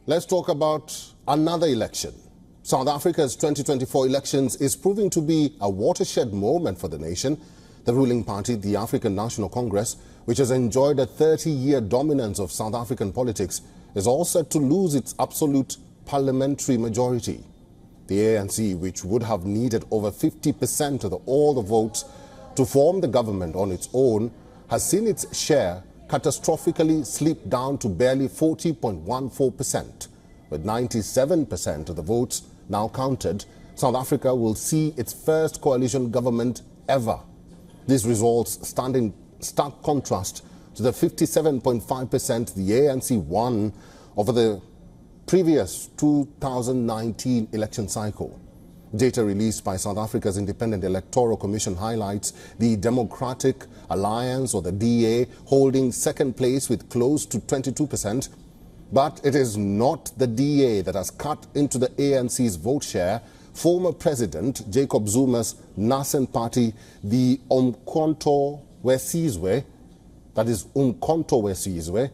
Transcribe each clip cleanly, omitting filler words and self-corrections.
Let's talk about another election. South Africa's 2024 elections is proving to be a watershed moment for the nation. The ruling party, the African National Congress, which has enjoyed a 30-year dominance of South African politics, is all set to lose its absolute parliamentary majority. The ANC, which would have needed over 50% of all the votes to form the government on its own, has seen its share catastrophically slip down to barely 40.14%. With 97% of the votes now counted, South Africa will see its first coalition government ever. These results stand in stark contrast to the 57.5% the ANC won over the previous 2019 election cycle. Data released by South Africa's Independent Electoral Commission highlights the Democratic Alliance, or the DA, holding second place with close to 22%. But it is not the DA that has cut into the ANC's vote share. Former President Jacob Zuma's nascent party, the Umkhonto weSizwe, that is Umkhonto weSizwe,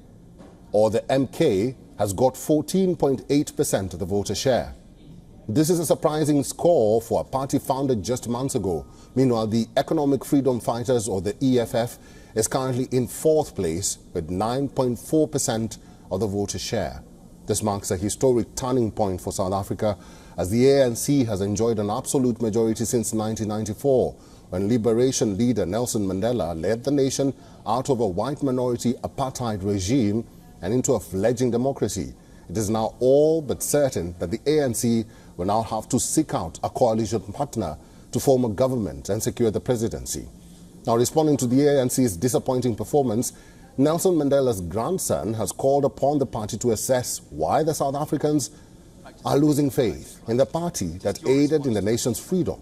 or the MK, has got 14.8% of the voter share. This is a surprising score for a party founded just months ago. Meanwhile, the Economic Freedom Fighters, or the EFF, is currently in fourth place with 9.4% of the voter share. This marks a historic turning point for South Africa, as the ANC has enjoyed an absolute majority since 1994, when liberation leader Nelson Mandela led the nation out of a white minority apartheid regime and into a fledgling democracy. It is now all but certain that the ANC will now have to seek out a coalition partner to form a government and secure the presidency. Now, responding to the ANC's disappointing performance, Nelson Mandela's grandson has called upon the party to assess why the South Africans are losing faith in the party that aided in the nation's freedom.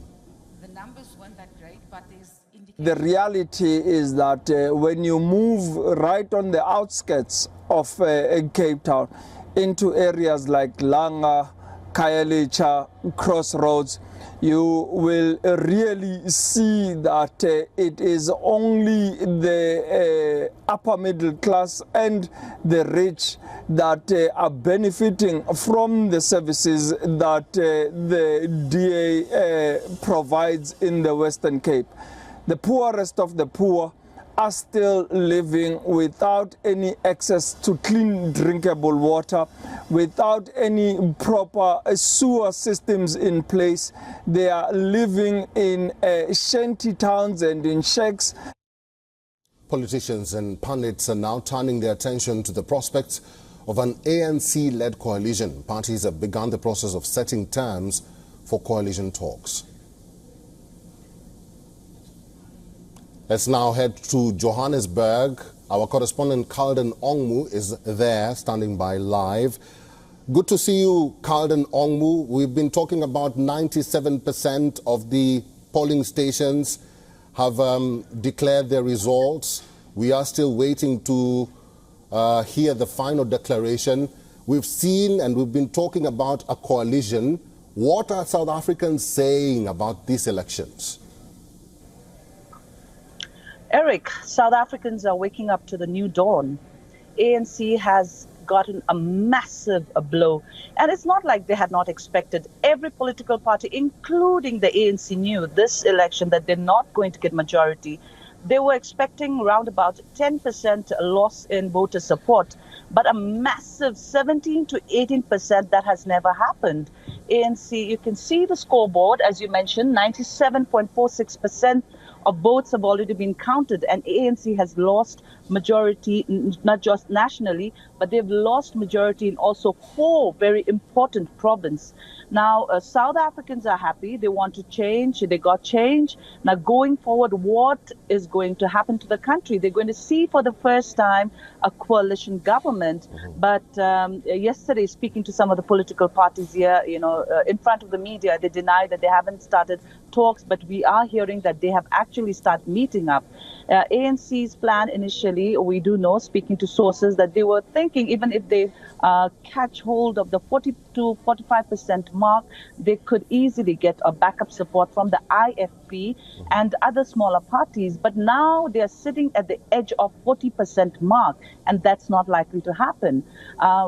The numbers weren't that great, but there's The reality is that when you move right on the outskirts of Cape Town into areas like Langa, Khayelitsha, Crossroads, you will really see that it is only the upper middle class and the rich that are benefiting from the services that the DA provides in the Western Cape. The poorest of the poor are still living without any access to clean drinkable water, without any proper sewer systems in place. They are living in shanty towns and in shacks. Politicians and pundits are now turning their attention to the prospects of an ANC-led coalition. Parties have begun the process of setting terms for coalition talks. Let's now head to Johannesburg. Our correspondent Calden Ongmu is there, standing by live. Good to see you, Calden Ongmu. We've been talking about 97% of the polling stations have declared their results. We are still waiting to hear the final declaration. We've seen and we've been talking about a coalition. What are South Africans saying about these elections? Eric, South Africans are waking up to the new dawn. ANC has gotten a massive blow. And it's not like they had not expected. Every political party, including the ANC, knew this election that they're not going to get majority. They were expecting around about 10% loss in voter support, but a massive 17 to 18% that has never happened. ANC, you can see the scoreboard, as you mentioned, 97.46% of votes have already been counted, and ANC has lost majority, not just nationally, but they've lost majority in also 4 very important provinces. Now, South Africans are happy. They want to change. They got change. Now, going forward, what is going to happen to the country? They're going to see for the first time a coalition government. But yesterday, speaking to some of the political parties here, in front of the media, they deny that they haven't started talks, but we are hearing that they have actually actually start meeting up. ANC's plan initially, we do know, speaking to sources, that they were thinking even if they catch hold of the 40 to 45% mark, they could easily get a backup support from the IFP and other smaller parties. But now they are sitting at the edge of 40% mark, and that's not likely to happen.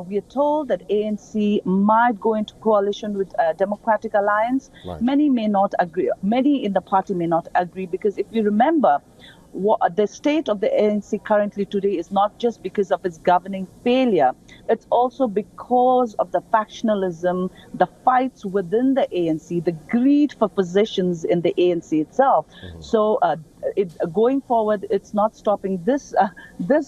We are told that ANC might go into coalition with Democratic Alliance. Right. Many may not agree. Many in the party may not agree, because if you remember, the state of the ANC currently today is not just because of its governing failure. It's also because of the factionalism, the fights within the ANC, the greed for positions in the ANC itself. So going forward, it's not stopping. This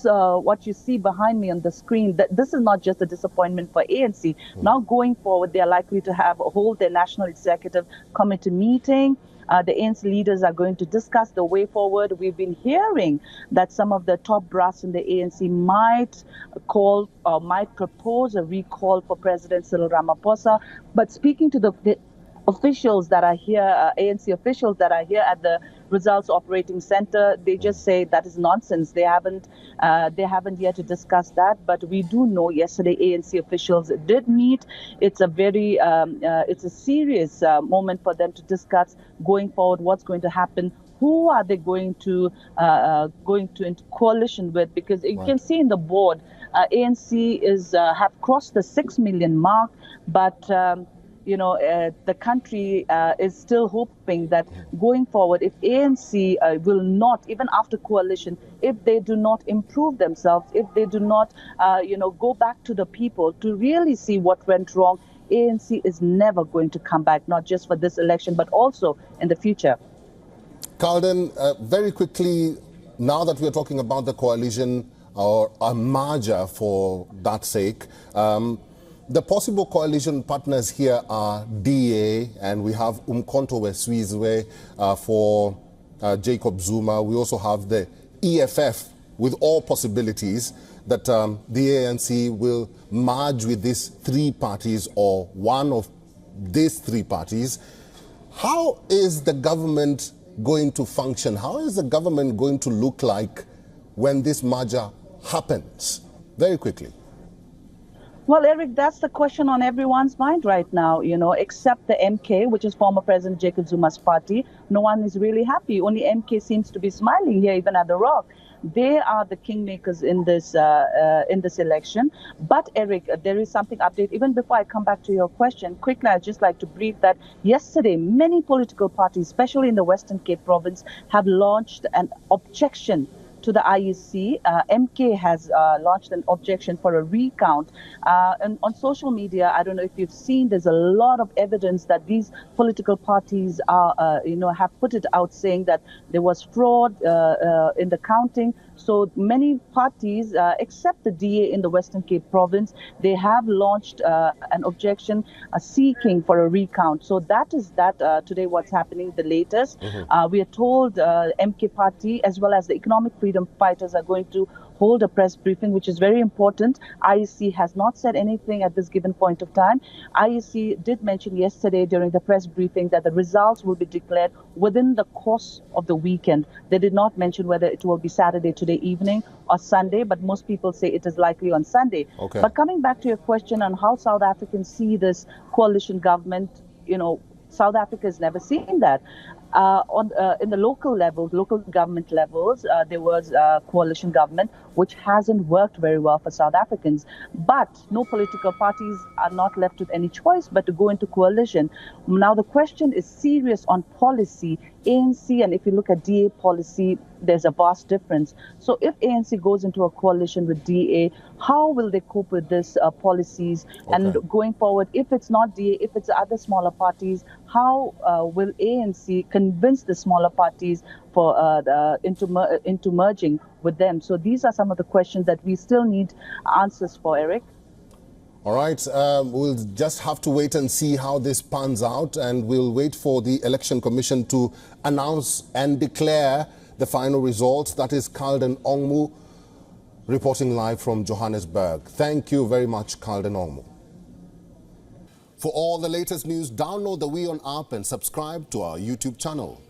what you see behind me on the screen, this is not just a disappointment for ANC. Now going forward, they are likely to hold their National Executive Committee meeting. The ANC leaders are going to discuss the way forward. We've been hearing that some of the top brass in the ANC might propose a recall for President Cyril Ramaphosa. But speaking to the officials that are here, ANC officials that are here at the Results Operating Center, they just say that is nonsense. They haven't yet to discuss that. But we do know yesterday ANC officials did meet. It's a very it's a serious moment for them to discuss going forward what's going to happen. Who are they going to into coalition with? Because you can see in the board, ANC have crossed the 6 million mark, but the country is still hoping that going forward, if ANC will not, even after coalition, if they do not improve themselves, if they do not, go back to the people to really see what went wrong, ANC is never going to come back, not just for this election, but also in the future. Calden, very quickly, now that we're talking about the coalition or a merger for that sake, the possible coalition partners here are DA, and we have Umkhonto weSizwe for Jacob Zuma. We also have the EFF, with all possibilities that the ANC will merge with these three parties or one of these three parties. How is the government going to function? How is the government going to look like when this merger happens? Very quickly. Well, Eric, that's the question on everyone's mind right now, except the MK, which is former President Jacob Zuma's party. No one is really happy. Only MK seems to be smiling here, even at the Rock. They are the kingmakers in this election. But, Eric, there is something update. Even before I come back to your question, quickly, I'd just like to brief that yesterday, many political parties, especially in the Western Cape province, have launched an objection to the IEC. MK has launched an objection for a recount. And on social media, I don't know if you've seen, there's a lot of evidence that these political parties are, have put it out saying that there was fraud in the counting. So many parties, except the DA in the Western Cape province, they have launched an objection seeking for a recount. So that is today what's happening, the latest. We are told MK party as well as the Economic Freedom Fighters are going to hold a press briefing, which is very important. IEC has not said anything at this given point of time. IEC did mention yesterday during the press briefing that the results will be declared within the course of the weekend. They did not mention whether it will be Saturday, today evening, or Sunday, but most people say it is likely on Sunday. Okay. But coming back to your question on how South Africans see this coalition government, South Africa has never seen that. In the local levels, local government levels, there was a coalition government, which hasn't worked very well for South Africans. But no political parties are not left with any choice but to go into coalition. Now, the question is serious on policy. ANC, and if you look at DA policy, there's a vast difference. So if ANC goes into a coalition with DA, how will they cope with these policies? Okay. And going forward, if it's not DA, if it's other smaller parties, how will ANC convince the smaller parties for into merging with them? So these are some of the questions that we still need answers for, Eric. All right, we'll just have to wait and see how this pans out, and we'll wait for the Election Commission to announce and declare the final results. That is Calden Ongmu reporting live from Johannesburg. Thank you very much, Calden Ongmu. For all the latest news, download the WION app and subscribe to our YouTube channel.